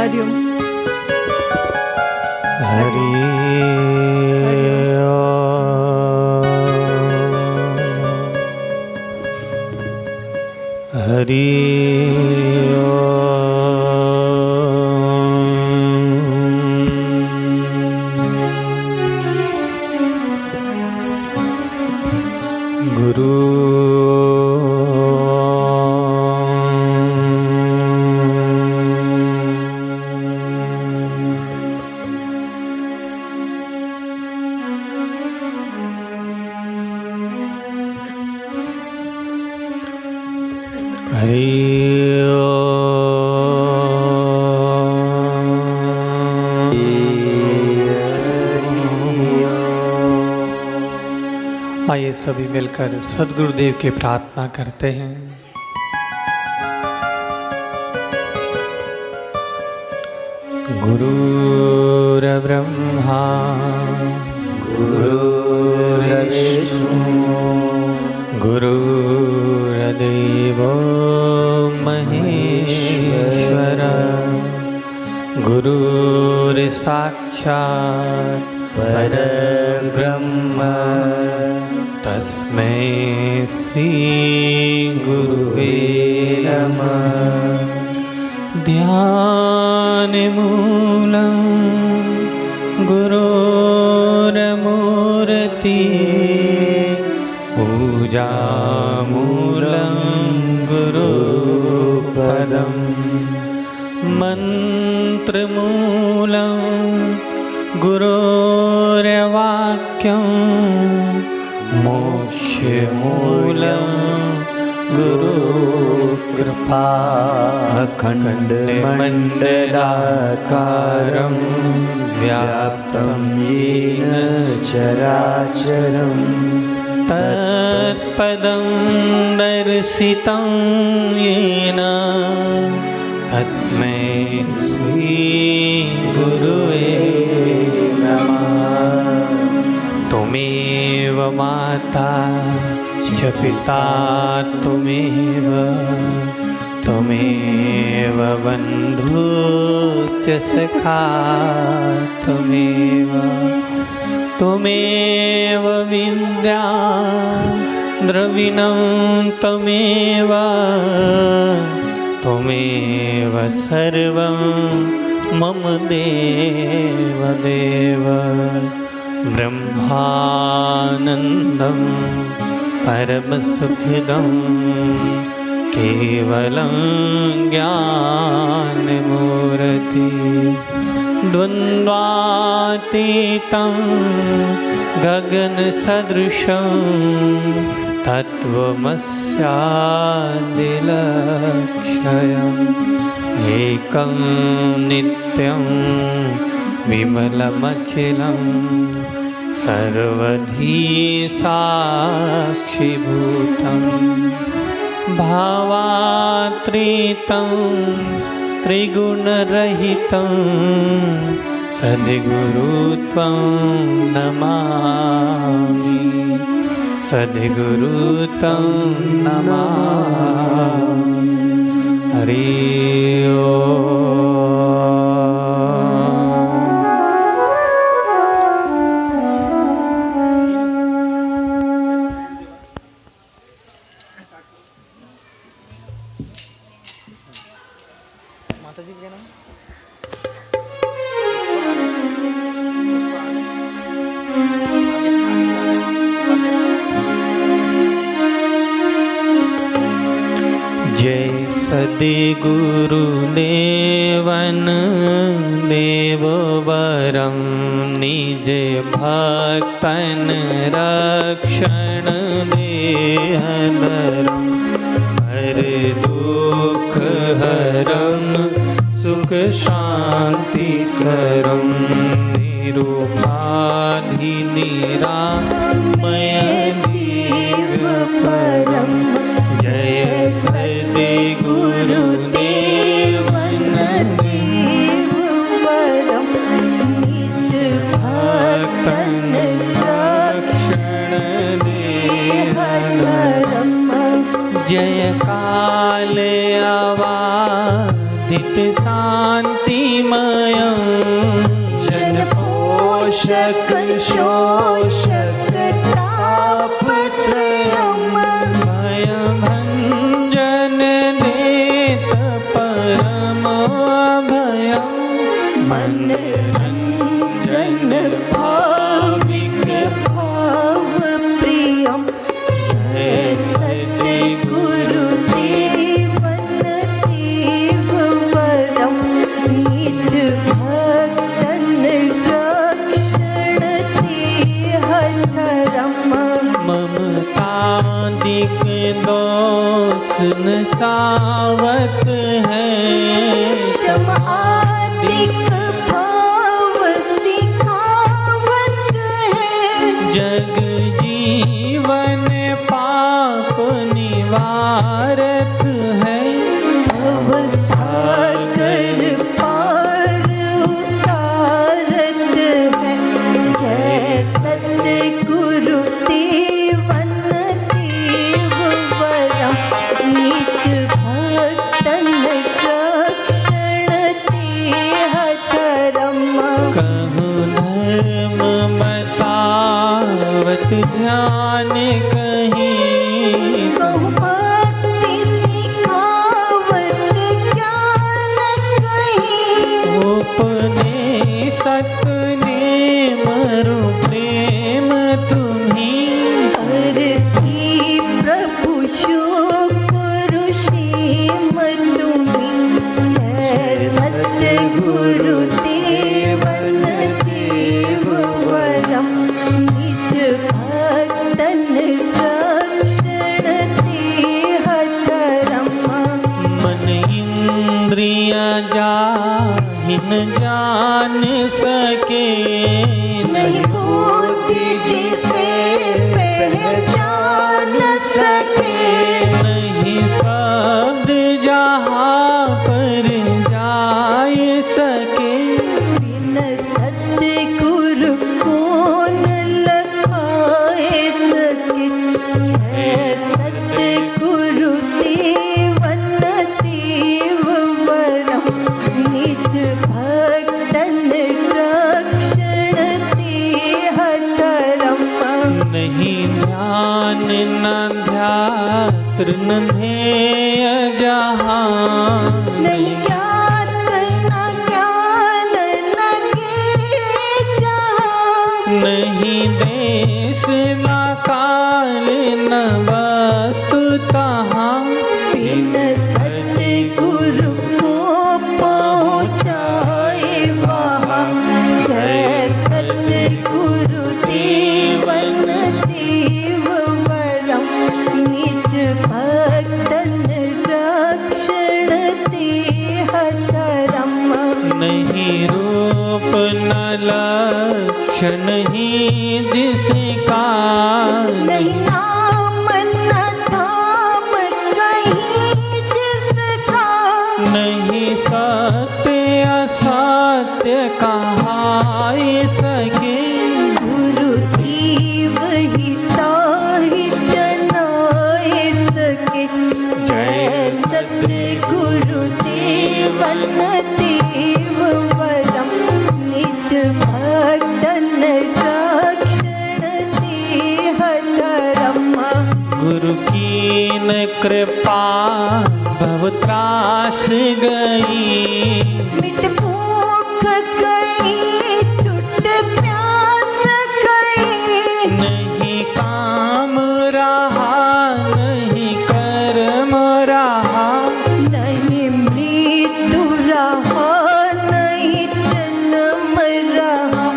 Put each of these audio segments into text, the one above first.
हरिओम। हरि हरि गुरु आइए सभी मिलकर सद्गुरुदेव की प्रार्थना करते हैं। गुरुर्ब्रह्मा गुरुर्विष्णु गुरुर्देवो महेश्वर गुरुर्साक्षात् परब्रह्म तस्मै श्री गुरुवे नमः। ध्यानमूलं गुरोरमूर्ति पूजामूलं गुरुपदं मन्त्रमूलं गुरोर्वाक्यं मोक्षमूलं गुरुकृपा अखण्डमण्डलाकारं व्याप्तं येन चराचरं तत्पदं दर्शितं येन तस्मै श्रीगुरुवे नमः। त्वमेव माता च पिता त्वमेव बन्धु च सखा त्वमेव विद्या द्रविणं त्वमेव सर्वं मम देव ब्रह्मानन्दं परमसुखदं केवलं ज्ञानमूर्ति द्वन्द्वातीतं गगनसदृशं तत्त्वमस्यादिलक्ष्यम् एकं नित्यं विमलमखिलं सर्वधी साक्षिभूतं भावातीतं त्रिगुणरहितं सद्गुरुत्वं नमामि सद्गुरुत्वं नमामि। हरि जय सद्गुरुदेवन देववरं निज भक्तन रक्षण देहनरं हर दुख हरं सुख शांति करं निरुपाधि निरामय परम। जय सद्गुरुदेवन देववरं निज भक्तन रक्षण देहनरं जय काल अवादित शांति पोषक शोषक तापत्रयम् भयभञ्जन देत परम अभयम् मनोरञ्जन भाविक भाव प्रियम् जय सद्गुरुदेवन देव वरम् निज भक्तन रक्षण देहधरम् ममतादिक दोष न सावत है क्षमादिक भाव सिखावत है जग जीवन पाप निवारत है भव सागर पार उतारत है जय सद्गुरु देवन देव वरम् निज भक्तन रक्षण देहधरम् कहु धर्म बतावत ध्यान कहीं कहु भक्ति सिखावत ज्ञान कहीं उपदेशत नेम रु प्रेम तुम्ही अरथी प्रभु शुक्रु सीम तुम्ही जय सद्गुरु देवन देव वरम् निज भक्तन रक्षण देहधरम् मन इंद्रिय जाहिन जान सके नहीं बुद्धि जिसे पहचान सके नहीं शब्द जहाँ पर जाय सके बिन सद्गुरु को न लखाए सके जय सद्गुरु देवन देव वरम् निज भक्तन रक्षण देहधरम् नहीं ध्यान न ध्यात्र न ध्येय जहाँ नहीं ज्ञात न ज्ञान न ज्ञेय जहाँ नहीं देश न काल न वस्तु तहाँ बिन सद्गुरु को पहुँचाए वहाँ जय सद्गुरु देवन देव वरम् निज भक्तन रक्षण देहधरम् नहीं रूप न लक्षण ही जिसका नहीं नाम न धाम कहीं जिसका नहीं सत्य असत्य कहाय सके गुरुदेव ही ताहि जनाए सके जय सद्गुरु देवन देव वरम् निज भक्तन रक्षण देहधरम् गुरु कीन कृपा भव त्रास गई मिट भूख गई छुट प्यास गई नहीं काम रहा नहीं कर्म रहा नहीं मृत्यु रहा नहीं जन्म रहा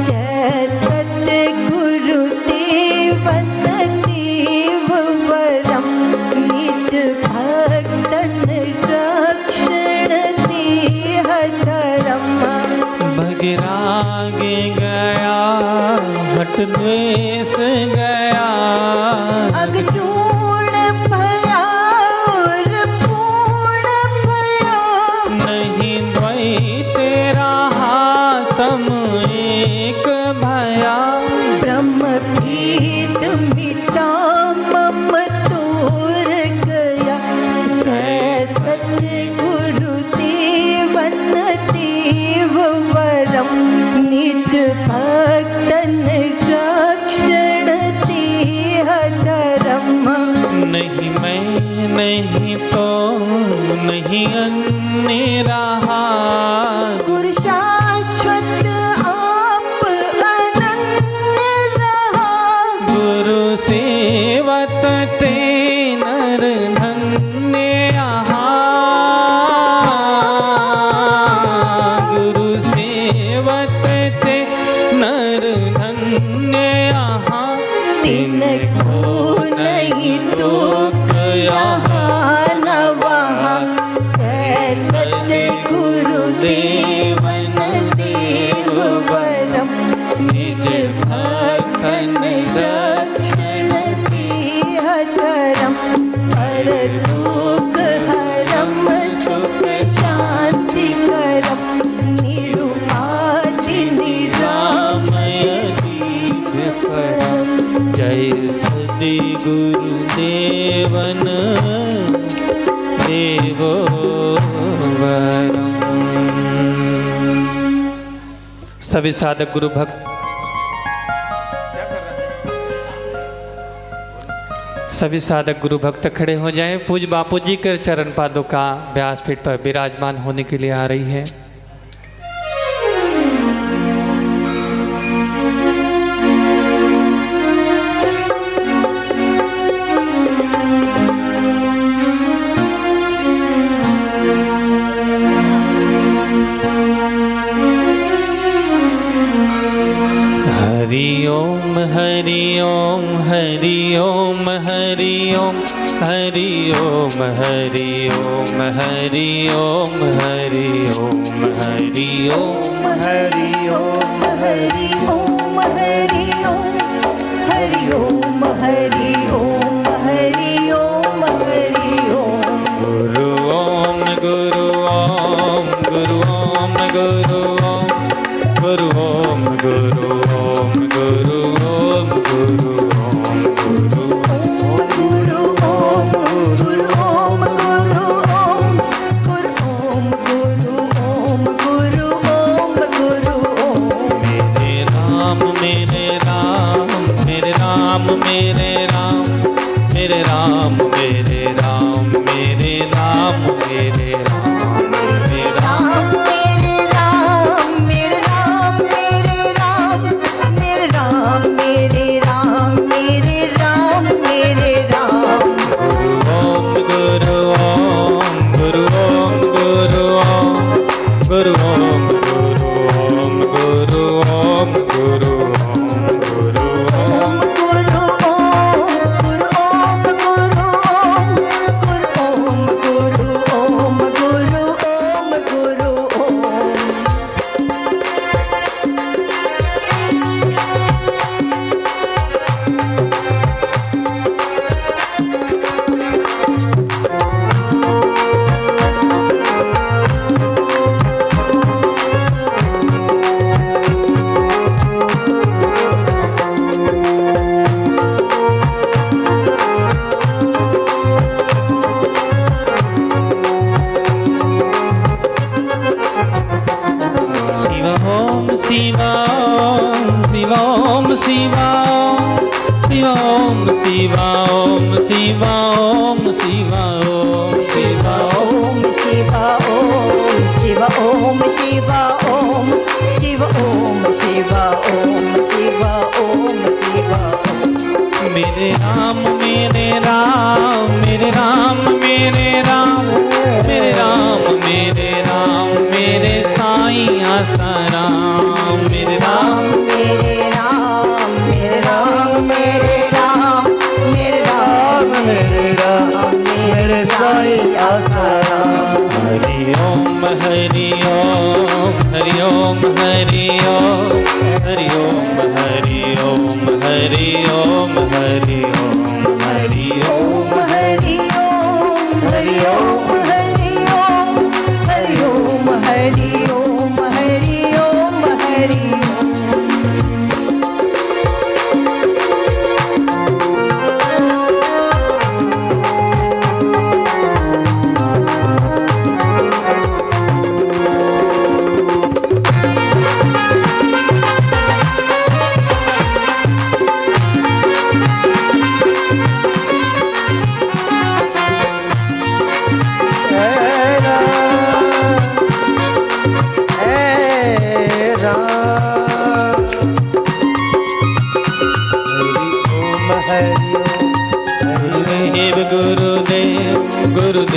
जय सद्गुरु देवन देव वरम् निज भक्तन रक्षण देहधरम् भगराग गया हट द्वेष गया अगचूर्ण भया और पूर्ण भया नहीं द्वैत रहा सम एक भया ब्रह्म भेद मिटा मम तोर गया जय सद्गुरु देवन देव वरम् निज भक्तन रक्षण धर्म। नहीं मैं नहीं तो नहीं अन्य रहा, गुरु शाश्वत आप अनन्य रहा। गुरु सेवत ते नर धन्य यहाँ। गुरु सेवत ते नर धन्य यहाँ। तिनको नहीं दुख यहाँ न वहाँ। जय सद्गुरुदेवन देव वरम। निज भक्तन रक्षण धर्म। पर दुख हरम सुख शांति करम। निरुपाधि निरामय दीन परम। जय सदि गुरुदेवन देवो वरम। सभी साधक गुरु भक्त सभी साधक गुरु भक्त खड़े हो जाएं। पूज बापू जी के चरण पादों का व्यासपीठ पर विराजमान होने के लिए आ रही है। हरि ओम हरि ओम हरि ओम हरि ओम हरि ओम हरि ओम हरि ओम हरि ओम हरि ओम हरि ओम हरि ओम हरि ओम हरि ओम हरि ओम हरि ओम हरि ओम। गुरु ओम गुरु ओम गुरु ओम गुरु ओम गुरु ओम गुरु ओम गुरु ओम गुरु ओम गुरु गुरु ओम गुरु ओम गुरु ओम गुरु ओम गुरु ओम गुरु ओम गुरु ओम। मेरे राम मेरे राम मेरे राम मेरे राम मेरे राम मेरे राम मेरे राम मेरे राम मेरे राम मेरे राम मेरे राम मेरे राम मेरे राम मेरे राम मेरे राम मेरे राम। गुरु ओम गुरु ओम गुरु ओम गुरु ओम गुरु ओम गुरु ओम गुरु ओम गुरु ओम गुरु ओम गुरु ओम गुरु ओम गुरु ओम गुरु ओम गुरु ओम गुरु ओम गुरु ओम। शिव ओम शिव ओम शिव ओम शिव ओम शिव ओम शिव ओम शिव ओम शिव ओम ओम शिव ओम शिव ओम शिव ओम शिव ओम शिव ओम। मेरे राम मेरे राम मेरे राम मेरे राम मेरे राम मेरे राम मेरे साईं आसाराम। मेरे राम मेरे राम मेरे राम मेरे राम मेरे राम मेरे राम मेरे साईं आसाराम। हरि ओम हरि ओम हरि ओम हरि ओम हरि ओम हरि ओम हरि ओम हरि ओम हरि ओम ओम हरि ओम हरि ओम हरि ओम हरि ओम हरि ओम हरि ओम हरि ओम।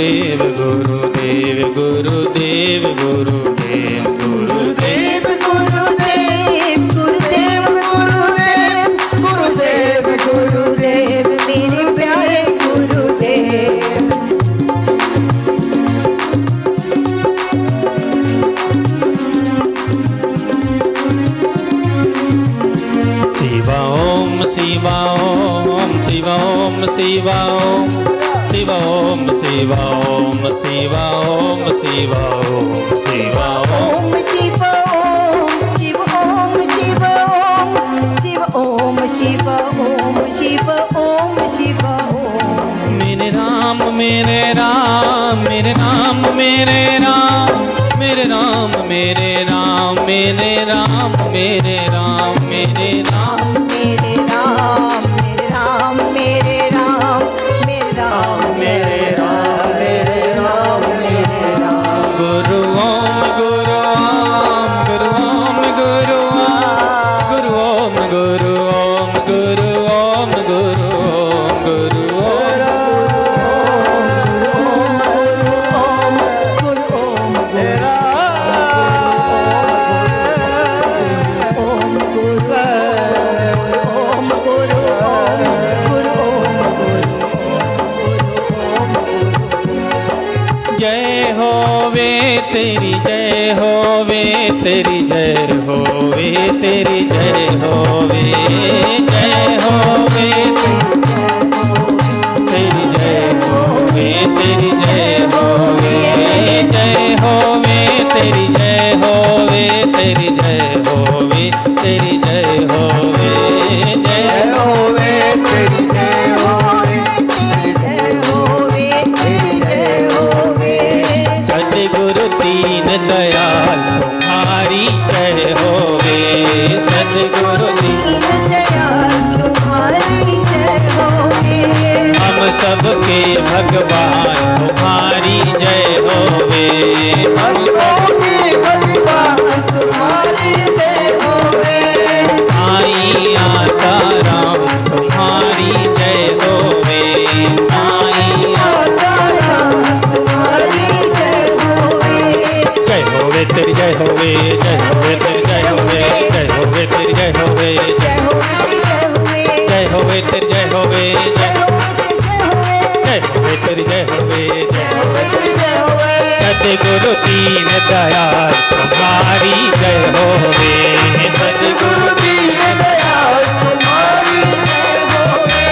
गुरुदेव गुरुदेव गुरुदेव गुरुदेव गुरुदेव गुरुदेव गुरुदेव गुरुदेव गुरुदेव गुरुदेव मेरे प्यारे गुरुदेव। शिवा ओम शिवा ओम शिवा ओम शिवा ओम शिवा ओम शिवा ओम शिवा ओम शिवा ओम शिवा ओम ओम शिव ओम शिव ओम शिव ओम शिव ओम शिव ओम शिव ओम। मेरे राम मेरे राम मेरे राम मेरे राम मेरे राम मेरे राम मेरे राम मेरे राम मेरे राम मेरे राम मेरे राम मेरे राम मेरे राम मेरे राम मेरे राम मेरे राम। गुरु ओम गुरु ओम गुरु ओम गुरु ओम गुरु ओम गुरु ओम गुरु ओम गुरु ओम गुरु ओम गुरु ओम तेरा ओम गुरु ओम गुरु ओम गुरु ओम जय होवे तेरी जय होवे तेरी जय होवे तेरी जय होवे जय होवे तेरी जय होवे तेरी जय होवे जय होवे तेरी जय होवे तेरी जय होवे तेरी जय होवे जय होवे तेरी जय होवे तेरी जय होवे तेरी जय होवे। सतगुरु दीन दयाल तुम्हारी जय होवे सतगुरु दीन दयाल तुम्हारी जय होवे। हम सबके भगवान तुम्हारी जय होवे हम होवे भगवान तुम्हारी जय होवे साईं आसाराम तुम्हारी जय होवे साईं आसाराम तुम्हारी जय होवे। जय होवे तेरी जय होवे जय होवे तेरी जय होवे जय होवे तेरी जय होवे जय होवे जय होवे जय होवे तेरी जय होवे जय होवे तेरी जय होवे जय होवे जय होवे। सतगुरु दीन दयाल तुम्हारी जय होवे सतगुरु दीन दयाल तुम्हारी जय होवे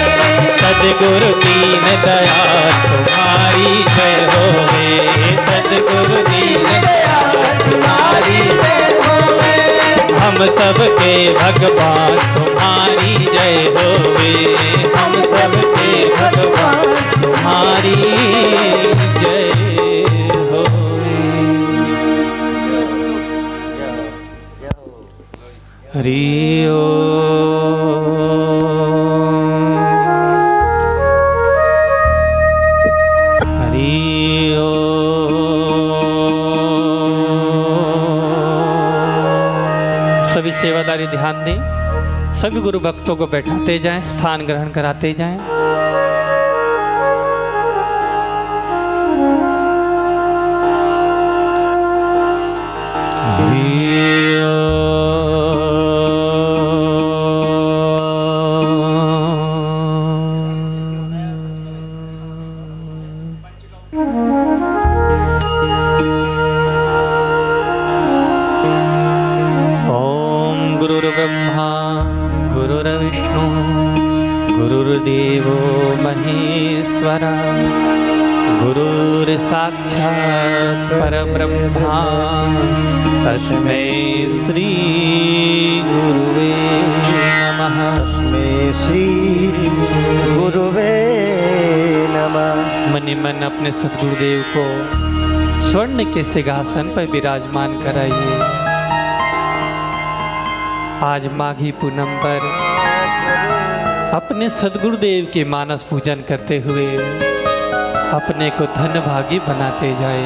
सतगुरु दीन दयाल तुम्हारी जय होवे सतगुरु दीन दयाल तुम्हारी जय होवे हम सबके भगवान तुम्हारी जय होवे हम सबके भगवान तुम्हारी जय होवे हरि ओम हरि ओम। सभी सेवादारी ध्यान दें सभी गुरु भक्तों को बैठाते जाएं स्थान ग्रहण कराते जाएं ओम गुरुर्ब्रह्मा गुरुर्विष्णु गुरुर्देवो महेश्वरा गुरुर्साक्षात् परब्रह्मा तस्मै श्री गुरुवे नमः तस्मै श्री गुरुवे नमः। मन ही मन अपने सद्गुरुदेव को स्वर्ण के सिंहासन पर विराजमान कराइए। आज माघी पूनम पर अपने सद्गुरुदेव के मानस पूजन करते हुए अपने को धनभागी बनाते जाए।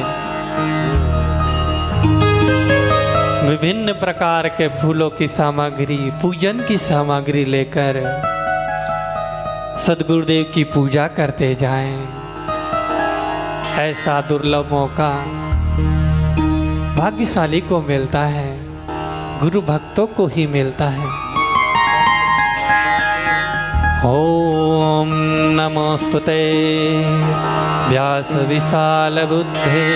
विभिन्न प्रकार के फूलों की सामग्री पूजन की सामग्री लेकर सद्गुरुदेव की पूजा करते जाएं। ऐसा दुर्लभ मौका भाग्यशाली को मिलता है, गुरु भक्तों को ही मिलता है। ओम नमोस्तुते व्यास विशाल बुद्धे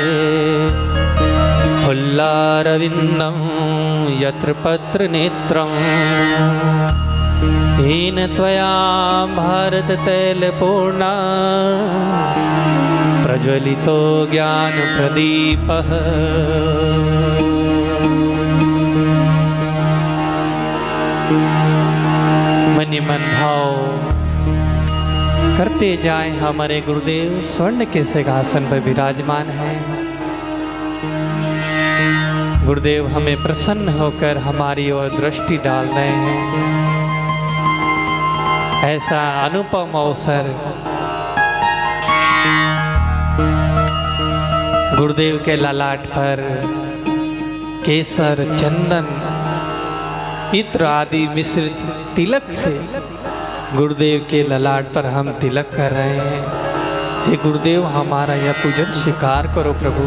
फुल्लारविन्दं यत्र पत्र नेत्रं येन त्वया भारत तैलपूर्णा प्रज्वलितो ज्ञान प्रदीपः। मनि मन भाव करते जाएं, हमारे गुरुदेव स्वर्ण के सिंहासन पर विराजमान हैं। गुरुदेव हमें प्रसन्न होकर हमारी ओर दृष्टि डाल रहे हैं। ऐसा अनुपम अवसर गुरुदेव के ललाट पर केसर, चंदन, इत्र आदि मिश्रित तिलक से गुरुदेव के ललाट पर हम तिलक कर रहे हैं। हे गुरुदेव, हमारा यह पूजन स्वीकार करो प्रभु।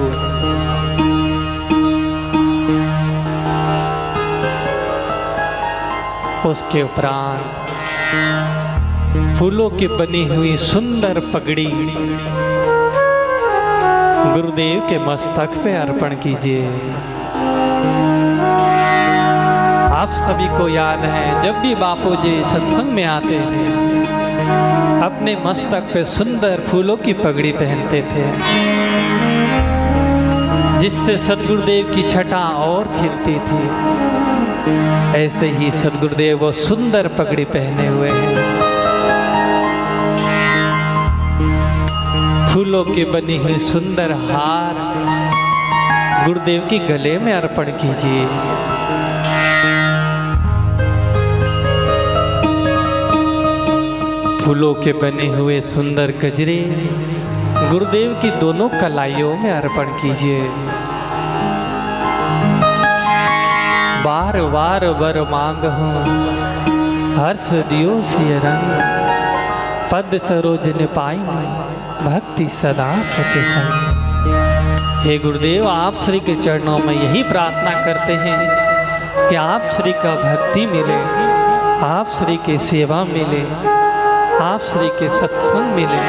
उसके उपरांत फूलों की बनी हुई सुंदर पगड़ी गुरुदेव के मस्तक पे अर्पण कीजिए। आप सभी को याद है, जब भी बापू जी सत्संग में आते थे अपने मस्तक पे सुंदर फूलों की पगड़ी पहनते थे, जिससे सद्गुरुदेव की छटा और खिलती थी। ऐसे ही सद्गुरुदेव वो सुंदर पगड़ी पहने हुए हैं। फूलों की बनी हुई सुंदर हार गुरुदेव के गले में अर्पण कीजिए। फूलों के बने हुए सुंदर गजरे गुरुदेव की दोनों कलाइयों में अर्पण कीजिए। बार बार वर मांग हूँ हर्ष दियो सिय रंग, पद सरोजन पाई भक्ति सदा सके संग। हे गुरुदेव, आप श्री के चरणों में यही प्रार्थना करते हैं कि आप श्री का भक्ति मिले, आप श्री की सेवा मिले, आप श्री के सत्संग मिले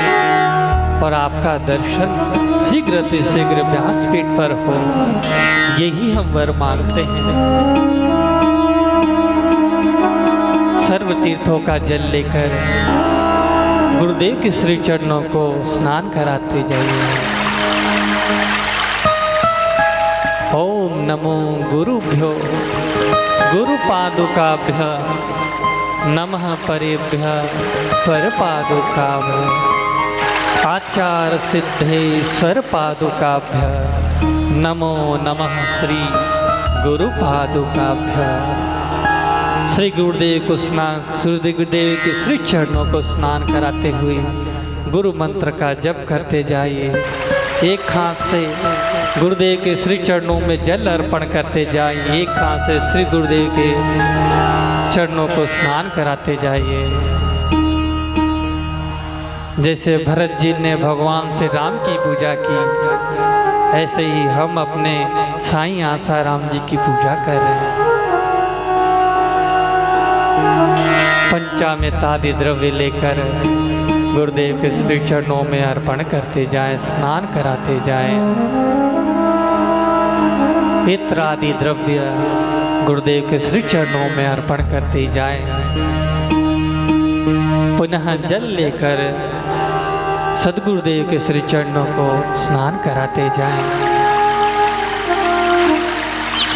और आपका दर्शन शीघ्र से शीघ्र व्यासपीठ पर हो। यही हम वर मांगते हैं। सर्व तीर्थों का जल लेकर गुरुदेव के श्री चरणों को स्नान कराते जाइए। ओम नमो गुरुभ्यो गुरु पादुकाभ्य नमः परेभ्यः परपादुकाभ्यः आचार सिद्धेश्वर पादुकाभ्यः नमो नमः श्री गुरु पादुकाभ्यः। श्री गुरुदेव को स्नान, श्री गुरुदेव के श्री चरणों को स्नान कराते हुए गुरु मंत्र का जप करते जाइए। एक हाथ से गुरुदेव के श्री चरणों में जल अर्पण करते जाइए, एक हाथ से श्री गुरुदेव के चरणों को स्नान कराते जाइए। जैसे भरत जी ने भगवान श्री राम की पूजा की, ऐसे ही हम अपने साईं आसाराम जी की पूजा कर रहे हैं। पंचामृत आदि द्रव्य लेकर गुरुदेव के श्री चरणों में अर्पण करते जाएं, स्नान कराते जाएं। इत्र आदि द्रव्य गुरुदेव के श्री चरणों में अर्पण करते जाएं। पुनः जल लेकर सद्गुरुदेव के श्री चरणों को स्नान कराते जाएं।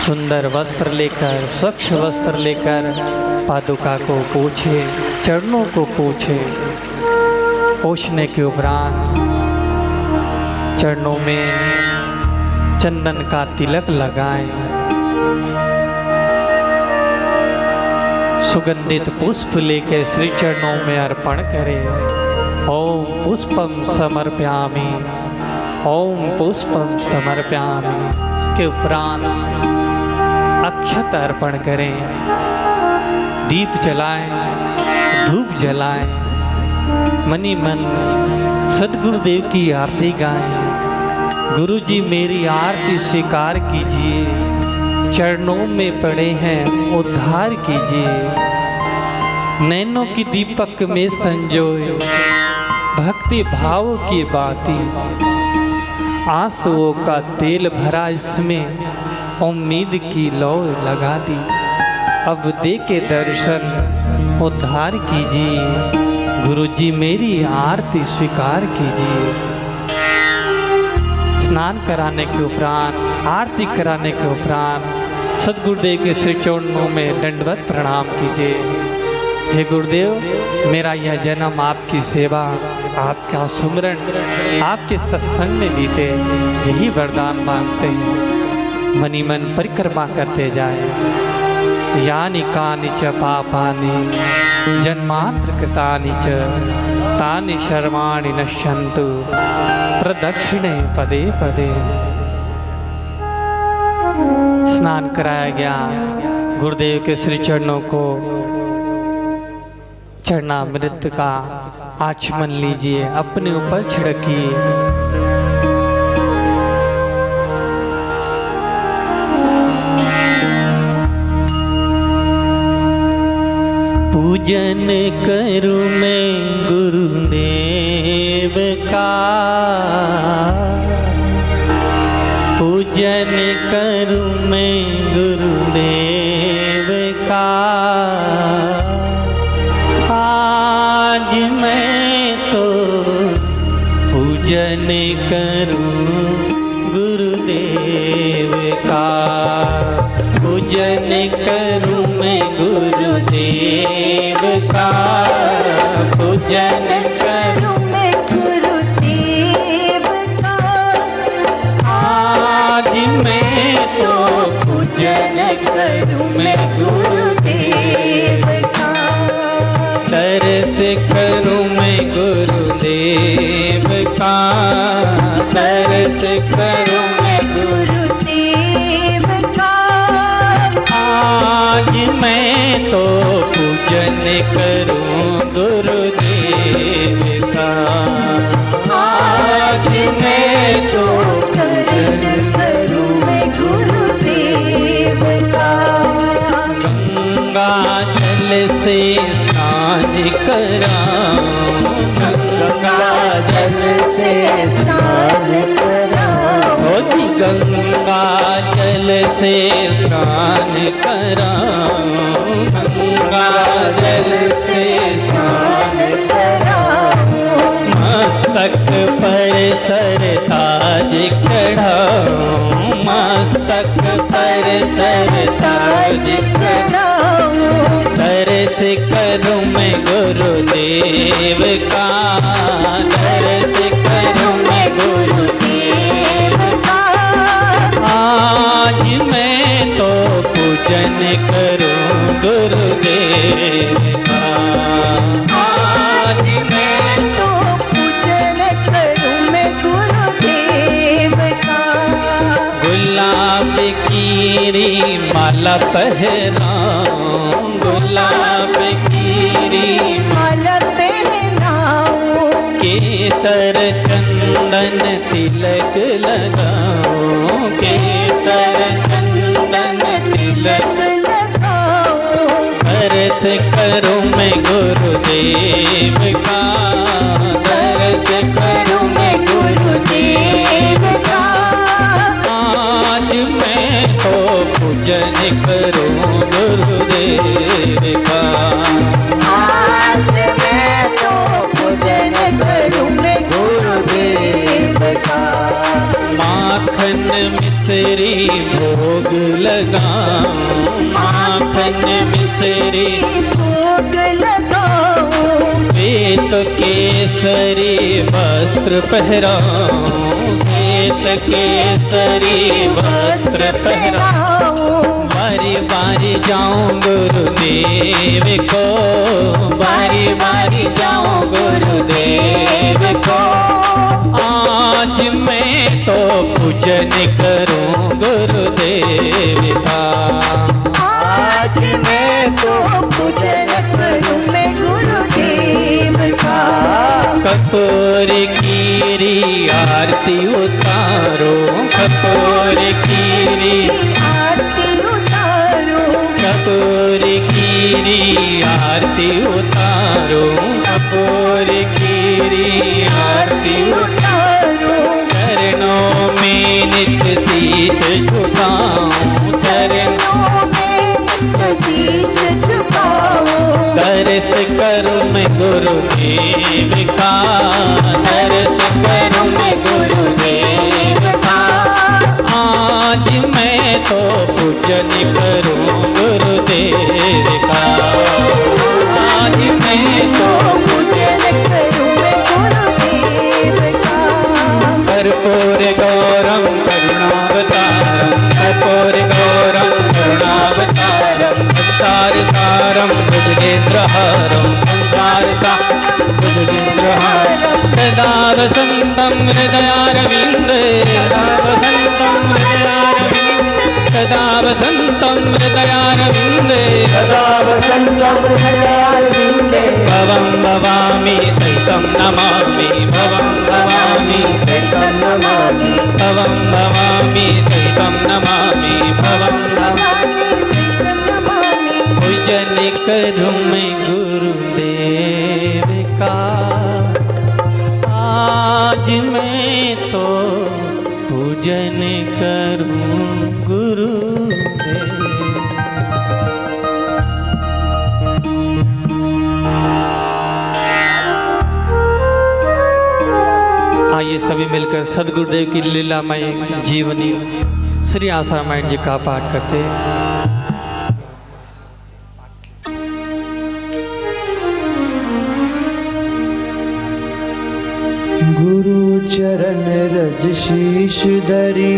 सुंदर वस्त्र लेकर, स्वच्छ वस्त्र लेकर पादुका को पोछे, चरणों को पोछे। पोछने के उपरांत चरणों में चंदन का तिलक लगाएं। सुगंधित पुष्प लेकर श्री चरणों में अर्पण करें। ओम पुष्पम समर्पयामि, ओम पुष्पम समर्पयामि। इसके उपरांत अक्षत अर्पण करें, दीप जलाएं, धूप जलाएं, मनी मन सद्गुरुदेव की आरती गाएं। गुरुजी मेरी आरती स्वीकार कीजिए, चरणों में पड़े हैं उद्धार कीजिए। नैनों की दीपक में संजोए भक्ति भाव की बाती, आंसुओं का तेल भरा इसमें उम्मीद की लौ लगा दी। अब दे के दर्शन उद्धार कीजिए, गुरुजी मेरी आरती स्वीकार कीजिए। स्नान कराने के उपरांत, आरती कराने के उपरांत सदगुरुदेव के श्री चरणों में दंडवत प्रणाम कीजिए। हे गुरुदेव, मेरा यह जन्म आपकी सेवा, आपका सुमरन, आपके सत्संग में बीते, यही वरदान मांगते हैं। मनी मन परिक्रमा करते जाए। यानि कानि च पापानि जन्मांतर कृतानि च तानि शर्माणि नश्यन्तु प्रदक्षिणे पदे पदे। स्नान कराया गया, गुरुदेव के श्री चरणों को चरणामृत का आचमन लीजिए, अपने ऊपर छिड़किए। पूजन करूं मैं गुरुदेव का, पूजन करूं मैं गुरुदेव का। आज मैं तो पूजन करूं गुरुदेव का, पूजन करूं मैं गुरुदेव का, पूजन करूं मैं गुरुदेव का। आज मैं तो पूजन करूं मैं गुरुदेव का। तरस करूं मैं गुरुदेव का, तरस करूं मैं गुरुदेव का। आज मैं तो पूजन करूं गुरुदेव का। आज मैं तो पूजन करूं मैं गुरुदेव का। गंगा जल से स्नान कराऊं, गंगा जल से स्नान कराऊं, होती गंगा जल से स्नान कराऊं, गंगा जल से स्नान कराऊं। मस्तक पर सरताज चढ़ाऊं, मस्तक पर सरताज कराऊं। तरस करूं मैं गुरुदेव का, तरस करूं मैं गुरुदेव का। आज मैं तो पूजन करूं गुरुदेव का। आज मैं तो पूजन करूं मैं गुरुदेव का। गुलाब की माला पहनाऊं, गुलाब की माला पहनाऊं। केसर चंदन तिलक लगाऊं, केसर चंदन तिलक लगाऊं। तरस करूं मैं गुरुदेव का, तरस करूं मैं गुरुदेव का। आज मैं तो पूजन करूं गुरुदेव का। आज मैं तो पूजन करूं मैं गुरुदेव का। माखन मिश्री भोग लगाऊं, माखन मिश्री भोग लगाऊं। श्वेत केसरी वस्त्र पहराऊं, श्वेत केसरी वस्त्र पहराऊं। बारी बारी जाऊं गुरुदेव को, बारी बारी जाऊं गुरुदेव को। आज मैं तो पूजन करूं गुरुदेव का। आज मैं तो पूजन करूं मैं गुरुदेव का। कपूर की खीरी आरती उतारो कपूर खीरी आरती उतारो कपूर खीरी आरती उतारो कपूर खीरी आरती उतारो चरणों में नित्य शीश झुकाऊं चरणों शीश झुकाओ दर्श करूं मैं गुरुदेव का दर्श करूं मैं गुरुदेव का आज मैं तो पूजन करूं गुरुदेव का आज मैं तो पूजन करूं मैं गुरुदेव का कर्पूर गौरम करुणावतारम कर्पूर गौरम करुणावतारम संसार सारम भुजगेन्द्रहारम संसार सारम भुजगेन्द्रहारम सदा वसन्तं हृदयारविन्दे सदा वसन्तं हृदयारविन्दे सदा वसन्तं हृदयारविन्दे भवं भवामि सहितं नमामि भवं भवामि सहितं नमामि भवं भवामि सहितं नमामि भवं पूजन करूं मैं गुरुदेव का आज मैं तो पूजन करूं गुरुदेव। आइए सभी मिलकर सदगुरुदेव की लीलामय जीवनी श्री आशा रामायण जी का पाठ करते हैं। गुरु चरण रज शीश धरी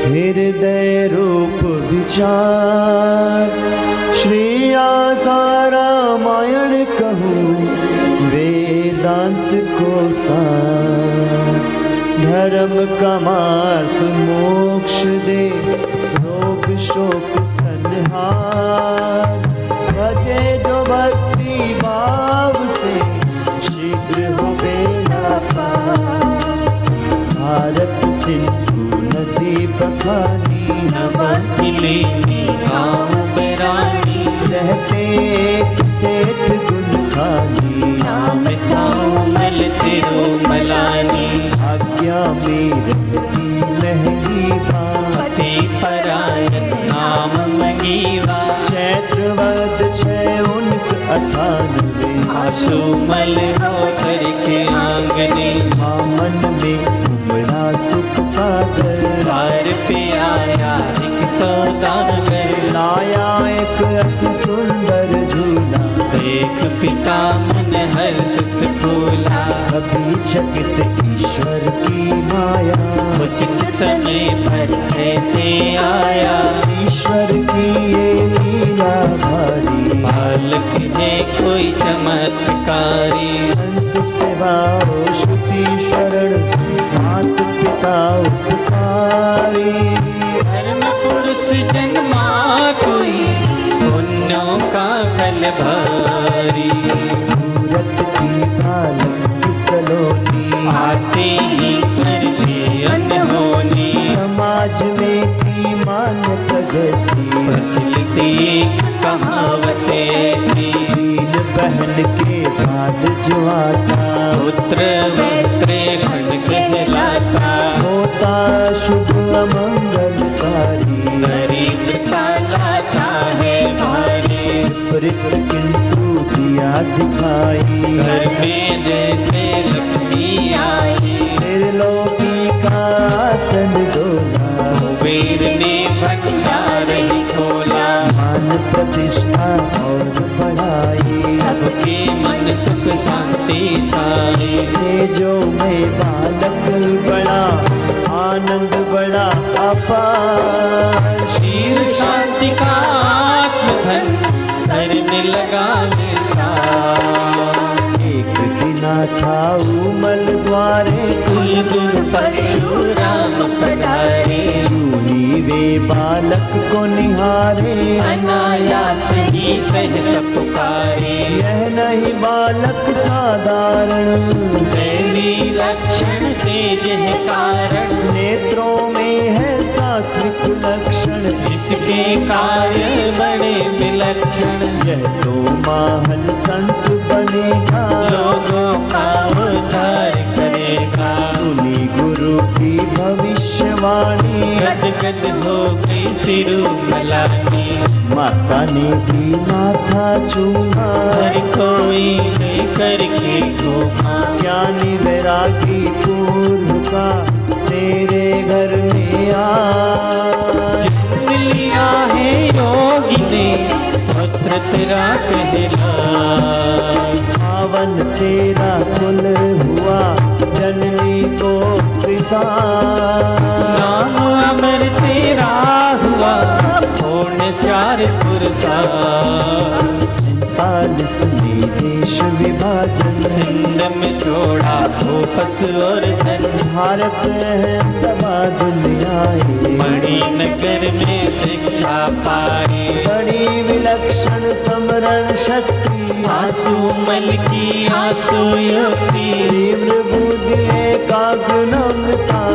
हृदय रूप विचार श्री आशा रामायण कहूँ वेदांत को सार धर्म का मार्ग मोक्ष दे रोग शोक संहार भजे जो भक्ति भाव से शीघ्र हो बेड़ा पार भारत सिंधु नदी बखानी नवखिली गाँव बेरानी रहते एक सेठ गुण खानी नाम तामल सिरो मलानी आज्ञा में रहती महंगी पति परायण नाम मंगीवा चैत्रवद 6/1998 आशुमल होकर के आंगने मामन में उमड़ा सुख सागर द्वार पे आया एक सौदागर लाया एक अति सुंदर झूला देख पिता मन हर्ष से फूला सभी चकित ईश्वर की माया उचित समय पर ऐसे आया ईश्वर की ये लीला भारी बालक है कोई चमत्कारी संत सेवा श्रुति शरण मात पिता उपकारी धर्म पुरुष जन्मा कोई पुण्यों का फल भारी सूरत की बालक की सलोनी आते ही करके अनहोनी समाज में थी मान्यता जैसी प्रचलित एक कहावत ऐसी दीन बहन के बाद जो आता पुत्र वक्रे खंड कहलाता होता शुभ अमंगलकारी दरिद्रता लाता है भारी विपरीत किंतु दिया दिखाई घर में जैसे लक्ष्मी आई त्रिलोकी का आसन डोला कुबेर ने भंडार ही खोला मान प्रतिष्ठा और बढ़ाई सबके मन सुख शांति छाई तेजो में बालक बड़ा आनंद बड़ा अपार शीर शांति का आत्मधन धरने लगा विस्तार एक दिना था उमल द्वारे कुल गुरु परशुराम पधारे चूड़ी वे बाल बालक को निहारे, अनायास ही सहस पुकारे। यह नहीं बालक साधारण, दैवी लक्षण तेज है कारण, नेत्रों में है सात्विक लक्षण, इसके कार्य बड़े विलक्षण। यह तो महान संत बनेगा, लोगों का उद्धार करेगा। सुनी गुरु की भविष्यवाणी, गद गद हो गई सिरुमलानी। माता ने भी माथा चूमा, हर कोई लेकर के घूमा। ज्ञानी वैरागी पूर्व का तेरे घर में आ। लिया है योगी ने पुत्र तेरा कहला, पावन तेरा कुल हुआ जननी को पिता। नाम अमर तेरा हुआ पूर्ण चार पुरुषार्थ। 47 में देश विभाजन, सिंध में छोड़ा भूपस और धन। भारत अहमदाबाद में आए, मणिनगर में शिक्षा पाए। बड़ी विलक्षण समरण शक्ति, आंसू मल की आंसू युक्ति। तीव्र बुद्धि एकाग्र नम्रता,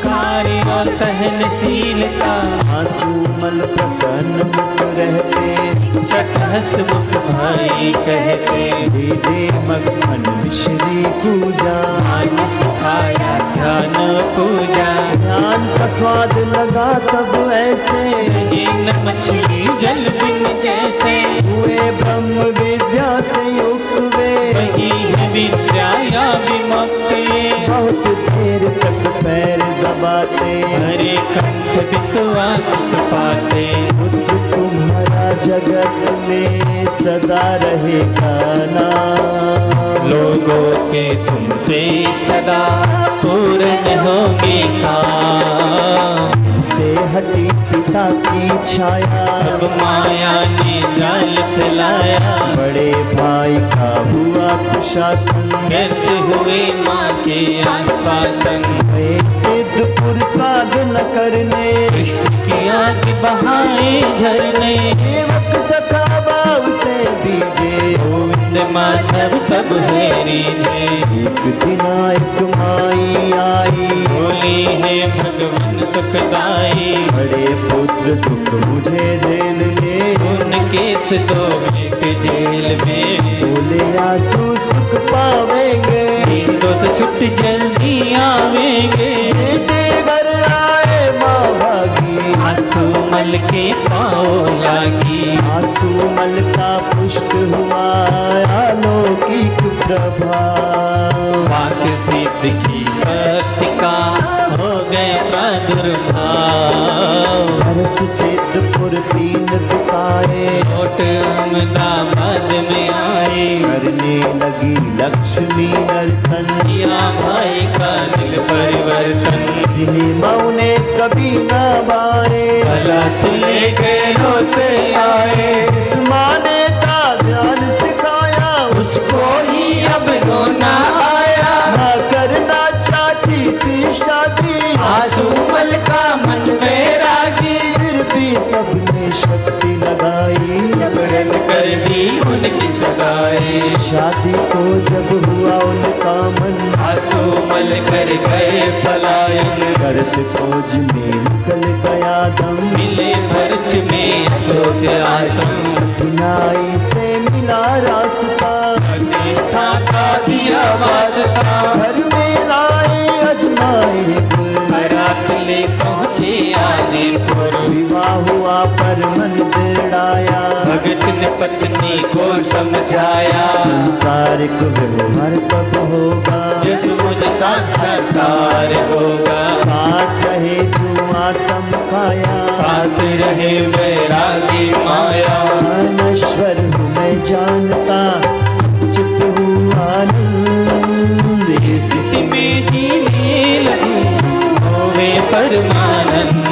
कार्य और सहनशीलता। आंसू मल प्रसन्न मुख रहते, चट हंसमुख भाई कहते। दे दे मक्खन मिश्री पूजा, ध्यान सिखाया ध्यान पूजा। ध्यान का स्वाद लगा तब ऐसे, ये न मछली जल बिन जैसे। हुए ब्रह्म विद्या से युक्त वे, वही है विद्या या विमुक्ति। बहुत देर तक पैर दबाते, हरे कंठ विश्वास पाते। पुत्र तुम्हारा जगत में सदा रहेगा नाम। लोगों के तुमसे सदा पूर्ण होंगे काम। से हटी पिता की छाया, अब माया ने जाल फैलाया। बड़े भाई का हुआ कुशासन, व्यर्थ हुए माँ के आश्वासन। एक सिद्ध पुरुषाद न करने, कृष्ण की आग बहाए झरने। सेवक सखा भाव से दीजे, गोविंद माधव तब हेरी थे। एक दिन एक माई आई, बोली है भगवान सुखदाई। बड़े पुत्र दुख मुझे जेल में, उनके दो एक जेल में। बोले आंसू सुख पावेंगे, दिन दो तो छुट्टी जल्दी आवेंगे। बेटे घर आए माँ भागी, आंसू मल के पाँव लागी। आंसू मल का पुष्ट हुआ अलौकिक प्रभाव। वाक सिद्ध की शक्ति का हो गया प्रादुर्भाव। हर्ष सिद्ध पुर तीन दुखाए, लौट अहमदाबाद में आए। करने लगी लक्ष्मी नर्तन, किया भाई का दिल परिवर्तन। सिनेमा ने कभी न बाए, भला तू लेके रोते आए। जिस माँ ने का ध्यान सिखाया, उसको ही अब रोना आया। ना करना चाहती थी शादी, आंसू मल का मन में रागी। फिर भी सबने शक्ति लगाई, जबरन कर दी उनकी सगाई। शादी को जब हुआ उनका मन, आंसू मल कर गए पलायन। करत खोज में निकल गया दम, मिले भरच में अशोक आश्रम। बिनाई से मिला रास्ता, प्रतिष्ठा का दिया वास्ता। घर में लाए अजमाए गुल, बारात ले पहुँचे आदिपुर। विवाह हुआ पर मन बिगड़ाया, भगत ने पत्नी को समझाया। संसारिक व्यवहार कब होगा, जब मुझ साक्षात्कार होगा। साथ रहे जो आत्म पाया, साथ रहे वैरागी माया। अनश्वर हूँ मैं जानता, चित हूँ आनंद। इस स्थिति में जीने लगूं होवे परमानंद।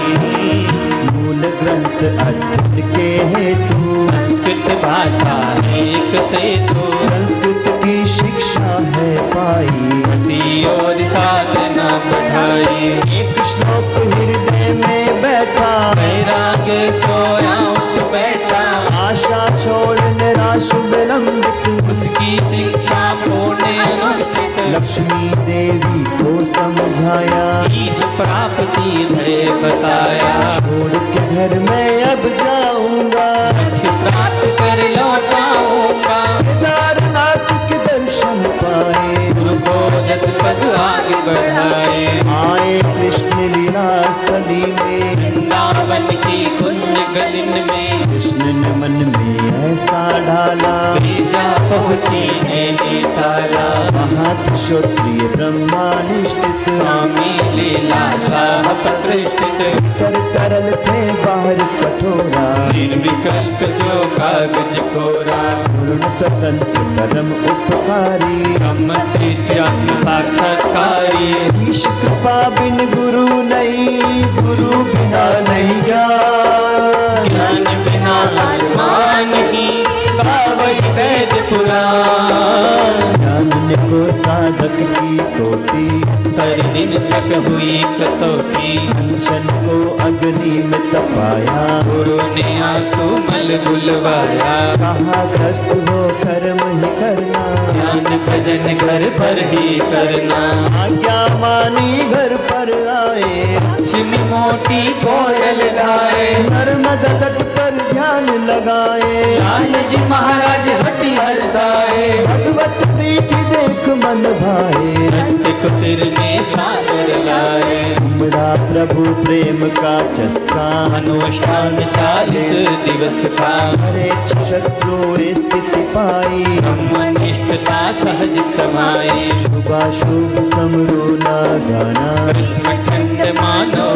मूल ग्रंथ अध्ययन के हेतु, संस्कृत भाषा एक से तो। संस्कृत की शिक्षा है पाई, भक्ति और साधना बढ़ाई। एक श्लोक हृदय में बैठा, मेरा जागे सोया उठ बैठा, आशा छोड़ निराश विलंबित, उसकी शिक्षा पूर्ण अनुष्ठित, लक्ष्मी देवी को समझाया, ईश प्राप्ति धैर्य बताया, छोड़ के घर में अब जाऊंगा, लक्ष्य प्राप्त कर लौटाऊंगा, केदारनाथ के दर्शन पाए, गुरु को जत पद आगे बढ़ाए, आए कृष्ण लीला स्थली में, वृंदावन की कुंज गलिन में, कृष्ण ने मन में ऐसा डाला, भेजा पहुँची नैनी ताला, महत क्षत्रिय ब्रह्मानिष्ठित, स्वामी लीला शाह प्रतिष्ठित, कर तरल थे बाहर कठोरा, निर्विकल्प जो कागज कोरा, पूर्ण स्वतंत्र परम उपकारी, ब्रह्म स्त्रीत्यात्म साक्षात्कारी, ईश कृपा बिन गुरु नहीं, गुरु बिना नहीं ज्ञान, ज्ञान बिना अरमान ही, गावई वेद पुराण, जानने को साधक की कोटि, तर दिन तक हुई कसौटी, कंचन को अग्नि में तपाया, गुरु ने आंसू मल बुलवाया, कहा ग्रस्त हो कर्म ही करना, ज्ञान भजन घर पर ही करना, आज्ञा मानी घर पर आए, लक्ष्मी मोटी कोयल गाए, नर्मदा तट पर ध्यान लगाए, लाल जी महाराज हटी हर्षाए, भगवत प्रीति देख मन भाए, रक्त कुटीर में सागर लाए, उमड़ा प्रभु प्रेम का चस्का, अनुष्ठान 40 दिवस का, हरे शत्रु स्थिति पाई, ब्रह्मनिष्ठता सहज समाई, शुभाशुभ समरो ना गाना, कृष्ण खंड मानो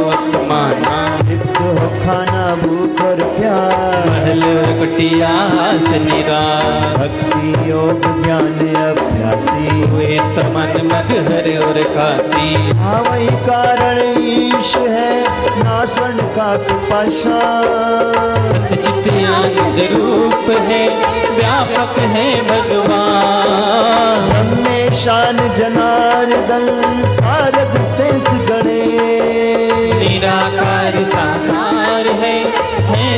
माना, लिप्त हो खाना भूख और प्यार, महल कुटिया आस निराश, भक्ति योग ज्ञान अभ्यासी, हुए समन मगहर और काशी, हाँ वही कारण ईश है ना स्वर्ण का पाषाण, सतचित आनंद रूप है, व्यापक है भगवान, ब्रह्मे शान जनार्दन सारद शेष गणे, निराकार साकार है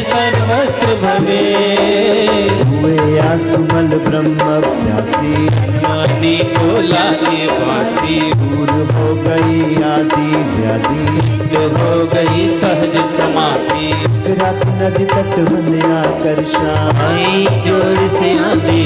सर्वत्र भवे, हुए आसुमल ब्रह्म अभ्यासी, मानी को लागे बासी, दूर हो गई आदि व्याधि, सिद्ध हो गई सहज समाधि, रात नदी तट वन आकर्षा, आई जोर से आंधी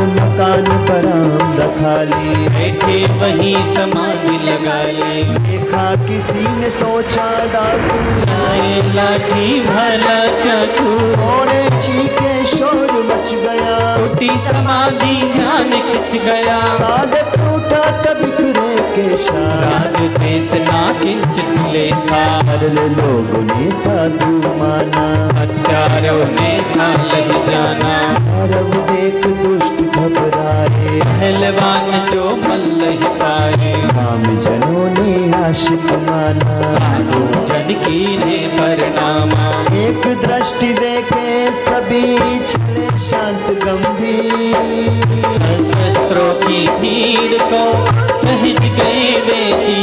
मकान पराम रखाली, बैठे वही समाधि लगा ली, देखा किसी ने सोचा डाकू, आए लाठी भला चाकू, घोड़े चीखे शोर मच गया, टूटी समाधि ध्यान खिंच गया, साधक उठा तब बिखरे केशा, राग देश ना किंचित लेसा, सरल लोगों ने साधु माना, हत्यारों ने काल ही जाना, अरब देख दुष्ट घबराए, पहलवान जो मल्ल ही पाए, काम जनों ने आशिक माना, साधु जन की ने परिणामा, एक दृष्टि देखे सभी चले शांत गंभीर, शस्त्रों की भीड़ को सहज गए बेची,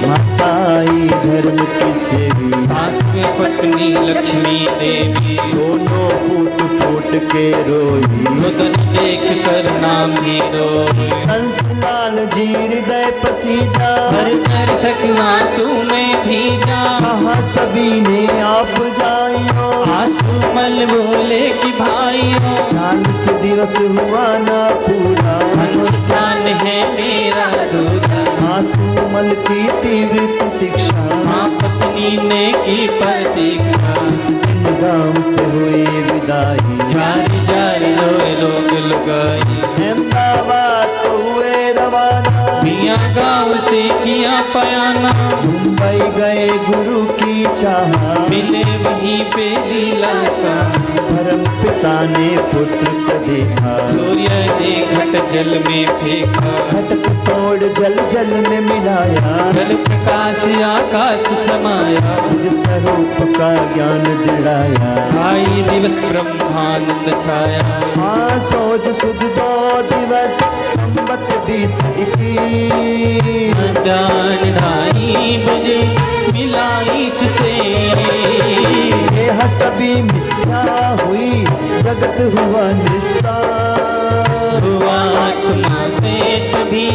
माता आई धर्म की सेवी, साथ में पत्नी लक्ष्मी देवी, दोनों फूट फूट के रोई, रुदन देख कर नाम ही रोई, संत लाल जी हृदय पसीजा, हर दर्शक आंसू में भीजा, कहा सभी ने आप जाइयो, आंसू मल बोले कि भाइयों, 40 दिवस हुआ ना पूरा, अनुष्ठान है मेरा दूरा, आंसू मल की तीव्र प्रतीक्षा, माँ पत्नी ने की प्रतीक्षा, जिस दिन गांव से हुई विदाई, जारी जारी लोग लोग लगाई, अहमदाबाद तो हुए रवाना, मियाँ गाँव से किया पयाना, मुंबई गए गुरु की चाह, मिले वहीं पे लीला सा, परम पिता ने पुत्र को देखा, सूर्य ने घट जल में फेंका, घटक तोड़ जल जल में मिलाया, जल प्रकाश आकाश समाया, निज स्वरूप का ज्ञान दिलाया, ढाई दिवस ब्रह्मानंद छाया, हाँ सोज सुद 2 दिवस संबत 20-21, दान 2:30 बजे मिला इससे, हुआ निस्सार। हुआ आत्मा में तभी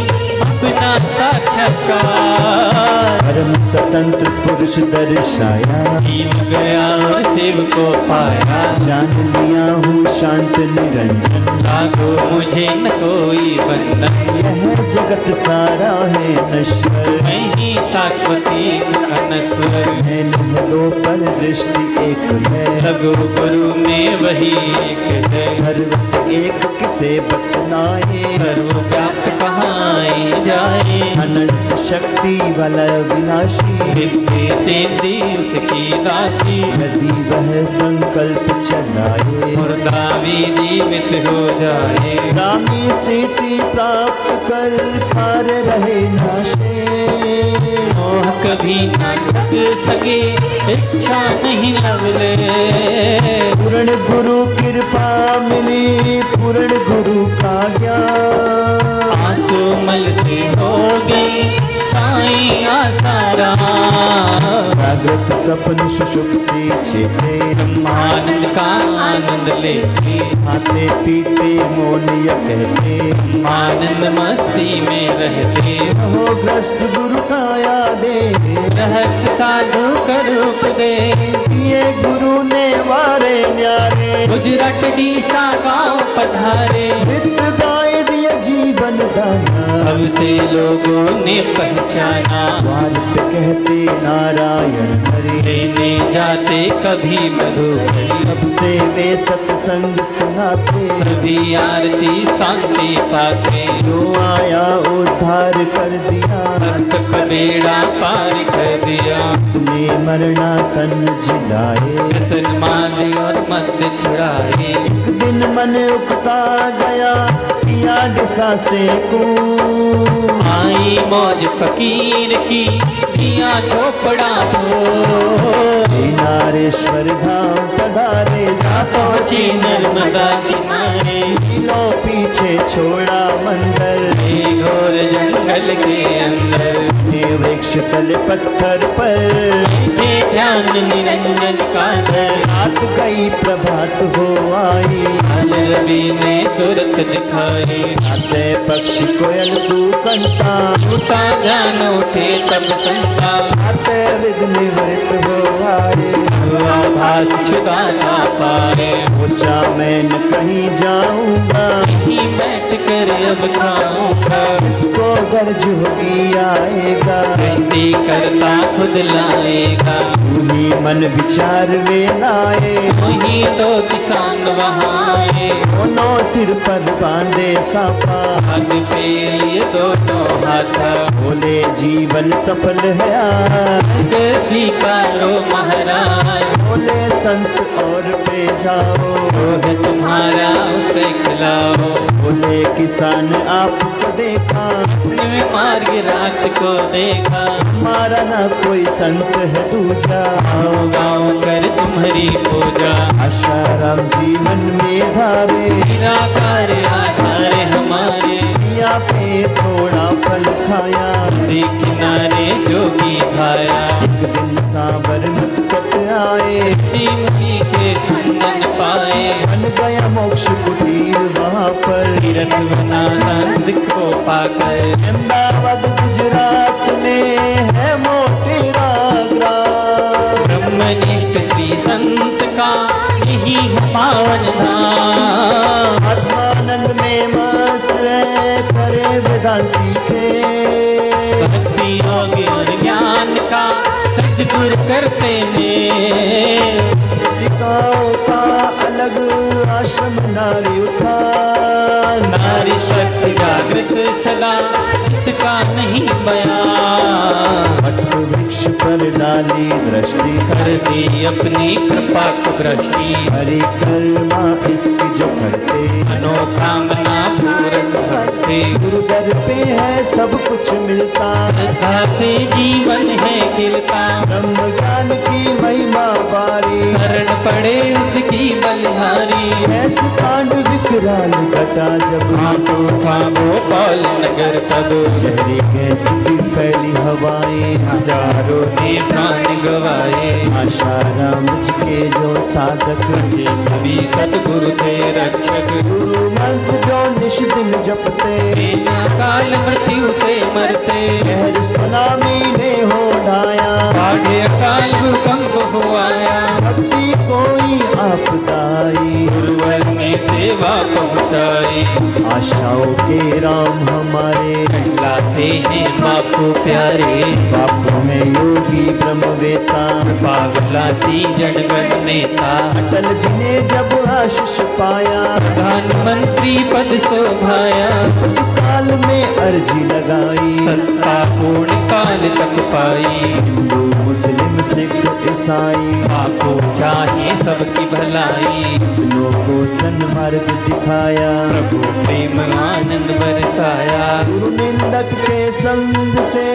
अपना साक्षात्कार। परम स्वतंत्र पुरुष दर्शाया, जीव गया और शिव को पाया। जान लिया हूँ शांत निरंजन, लागो मुझे न कोई बंधन। यह जगत सारा है नश्वर, मैं ही शाश्वती अनश्वर। है दो पर दृष्टि एक है, लघु गुरु में वही एक है। सर्व एक किसे बतलाए, सर्वव्याप्त कहाँ जाए। अनंत शक्ति वाला विनाशी, दिव्य सिद्धि उसकी दासी। यदि वह संकल्प चलाए, मुर्दा भी जीवित हो जाए। रामी स्थिति प्राप्त कर पार रहे नाशे। मोह कभी न टक सके, इच्छा नहीं लवले। पूर्ण गुरु कृपा मिली, पूर्ण गुरु का ज्ञान। आंसू मल से हो गई साईं आसारा। जागृत स्वप्न सुषुप्ति चेते, ब्रह्मानंद का आनंद लेते। खाते पीते मौन य कहते, आनंद मस्ती में रहते। हो ग्रस्त गुरु का यादे, रहत साधु का रूप दे। ये गुरु ने वारे न्यारे, गुजरात डीसा गाँव पधारे। नित गाय दिया जीवन दाना। अब से लोगों ने पहचाना, द्वार पे कहते नारायण हरि, लेने जाते कभी मधुबनी। तब से वे सत्संग सुनाते, सभी आरती शांति पाते। जो आया उद्धार कर दिया, भक्त का बेड़ा पार कर दिया। तूने मरणासन जिलाए, कृष्ण माल और मध्य छुड़ाए। एक दिन मन उकता गया, किया दिशा से कूद। आई मौज फकीर की, किया झोपड़ा हो। नारेश्वर धाम पधारे, जा पहुंची नर्मदा किनारे। लो पीछे छोड़ा मंदिर, ये घोर जंगल के अंदर। ने वृक्ष तले पत्थर पर, ये ध्यान निरंजन का दर। रात गई प्रभात हो आई, कल रवि ने सूरत दिखाई। आते पक्षी कोयल कूकंता, छूटा जान उठे तब संता। आते विघ्न निवृत्त हो आए। हुआ भास छुदा ना पाए। सोचा मैं न कहीं जाऊंगा, यहीं बैठ कर अब खाऊंगा। इसको गर्ज होगी आएगा, सृष्टि करता खुद लाएगा। तूही मन विचार वे लाए। वहीं तो किसान वहाँ आए। दोनों सिर पर बांधे साफा, हाथ पे लिए दोनों हाथ। बोले जीवन सफल है आज। स्वीकारो महाराज। बोले संत और पे जाओ, वो है तुम्हारा उसे खिलाओ। बोले किसान आपको देखा, अपने मार्ग रात को देखा। हमारा ना कोई संत है दूजा। आओ गाँव कर तुम्हारी पूजा। आशाराम जीवन में धारे, निराकार आधार हमारे। पिया पे थोड़ा फल खाया, नदी किनारे जोगी खाया। एक दिन साबरमती तट आए, शिवजी के खंडन पाए। बन गया मोक्ष कुटीर वहाँ पर। तीरथ बना संत को पाकर। अहमदाबाद गुजरात में है मोटेरा ग्राम। ब्रह्मनिष्ठ श्री संत का यही है पावन धाम। आत्मानंद में मस्त है, करे वेदांती के। भक्ति योग और ज्ञान का सद्गुरु करते में। टिकाओ का अलग आश्रम नारी उठान। नारी शक्ति जागृत सदा, इसका नहीं बयान। वट वृक्ष पर डाली दृष्टि, कर दी अपनी कृपा को दृष्टि। हरि कर्मा इसकी जो करते। मनोकामना पूरक भक्ति। गुरु दर पे है सब कुछ मिलता, श्रद्धा से जीवन है खिलता। ब्रह्म ज्ञान की महिमा बारी। शरण पड़े उनकी बलिहारी। ऐसे कांड विकराल घटा जब, आप उठा भोपाल नगर तब। शहरी गैस की फैली हवाएं। हजारों ने प्राण गवाए। आशाराम जी के जो साधक, ये सभी सतगुरु थे रक्षक। गुरु मंत्र जो निश दिन जपते, बिना काल मृत्यु से मरते। कहर सुनामी ने हो ढाया, बाढ़े अकाल भूकंप हो आया। भक्ति कोई आपदाई, गुरुवर ने सेवा पहुँचाई। आशाओं के राम हमारे, लाते हैं बापू प्यारे। बापू है योगी ब्रह्मवेता, पावलासी जनगण नेता। अटल जी ने जब आशीष पाया, प्रधानमंत्री पद शोभाया। काल में अर्जी लगाई, सत्ता पूर्ण काल तक पाई। हिंदू मुस्लिम सिख ईसाई, आपको चाहे सबकी भलाई। लोगों सन्मार्ग दिखाया, प्रभु प्रेम आनंद बरसाया। गुरु निंदक के संग से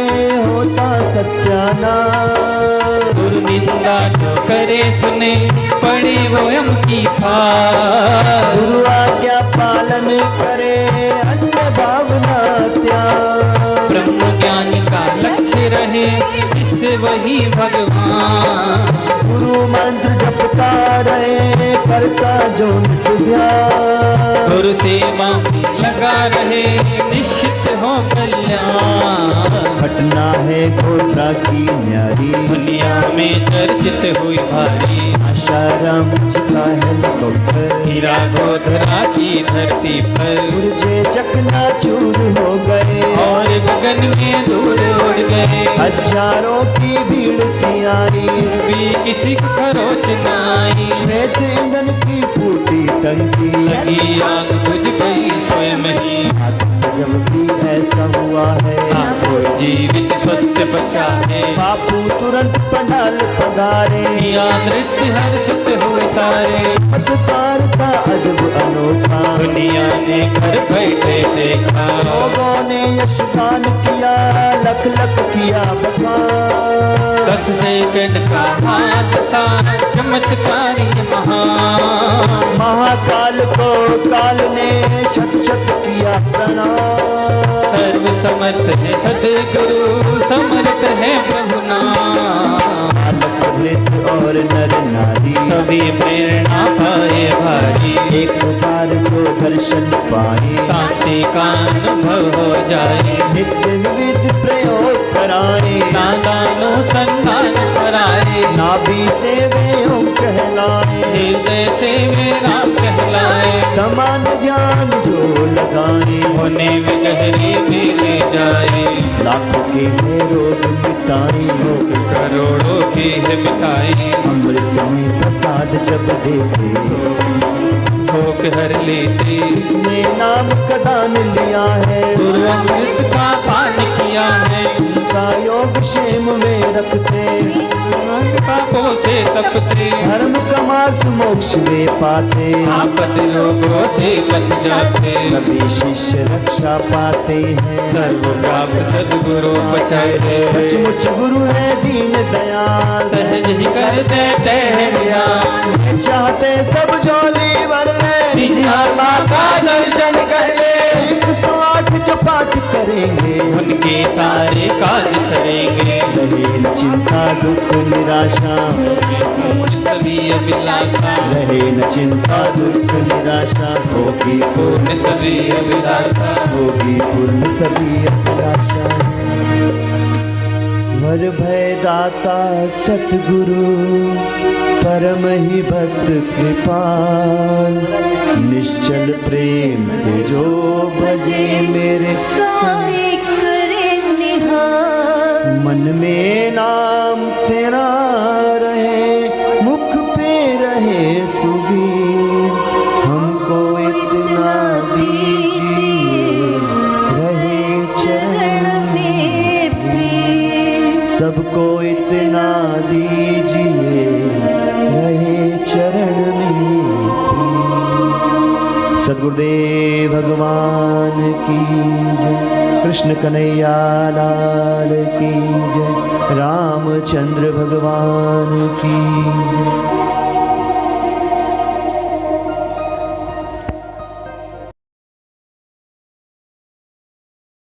होता सत्यानाश, गुरु निंदा जो करे सुने पड़े वो यम की फार। गुरु आज्ञा पालन करे अन्य भावना त्याग, ब्रह्म ज्ञान का लक्ष्य रहे इससे वही भगवान। गुरु मंत्र जपता रहे करता जो नित्य ध्यान, गुरु सेवा में लगा रहे निश्चित हो कल्याण। घटना है गोत्रा की न्यारी, दुनिया में चर्चित हुई भारी। आशाराम जी का हेलीकॉप्टर, हीरा गोधरा की धरती पर। गुरुजे चकना चूर हो गए, और गगन में दूर उड़ गए। हजारों की भीड़ थी आई, भी किसी को खरोच न आई। श्वेत ईंधन की फूटी टंकी, लगी आग बुझ गई स्वयं ही। जब भी ऐसा हुआ है, आपको जीवित स्वस्थ बचा है। बापू तुरंत पंडाल पधारे, या नृत्य हर्षित हुए सारे। चमत्कार था अजब अनोखा, दुनिया ने घर बैठे देखा। लोगों ने यशगान किया, लख लख किया बखान। 10 सेकंड का हादसा चमत्कार ये महान। महाकाल को काल ने शत शत किया प्रणाम, सर्व समर्थ है सदगुरु, समर्थ है प्रभु नाम। बालक वृद्ध और नर नारी, सभी प्रेरणा पाए भारी। एक बार जो दर्शन पाए, शांति का अनुभव हो जाए। नित्य विविध प्रयोग कराए, नादानुसंधान कराए। नाभि से वे ओम कहलाए, हृदय से वे राम कहलाए। समान ज्ञान जो लगाए, होने में गहरे में ले जाए। लाखों के है रोग मिटाए, लोग करोड़ों की है मिटाई। अमृत में प्रसाद जब देते, शोक हर लेते। इसने नाम का दान लिया है, गुरु अमृत का पान किया है। उनका योग क्षेम में रखते, पापों से तपते। धर्म का मार्ग मोक्ष वे पाते, आपद रोगों से बच जाते। सभी शिष्य रक्षा पाते हैं, सर्व प्राप्त सदगुरु बचाते। सचमुच गुरु है दीन दयाल, सहज ही कर देते हैं ज्ञान। चाहते सब झोली भर में निज आत्मा का दर्शन कर ले। 108 जो पाठ करेंगे, उनके सारे काज सरेंगे। रहे न चिंता दुख निराशा, सभी अभिलाषा। रहे न चिंता दुख निराशा, होगी पूर्ण सभी अभिलाषा। होगी पूर्ण सभी अभिलाषा। वर भय दाता सतगुरु, परम ही भक्त कृपाल। निश्चल प्रेम से जो भजे मेरे साए करे निहाल। मन में नाम तेरा रहे, मुख पे रहे सुगीर। हमको इतना दीजिए, रहे चरण में प्रेम। सबको इतना दीजिए, रहे चरण में प्रेम। सद्गुरुदेव भगवान की जय, कृष्ण कन्हैया लाल की जय, रामचंद्र भगवान की जय।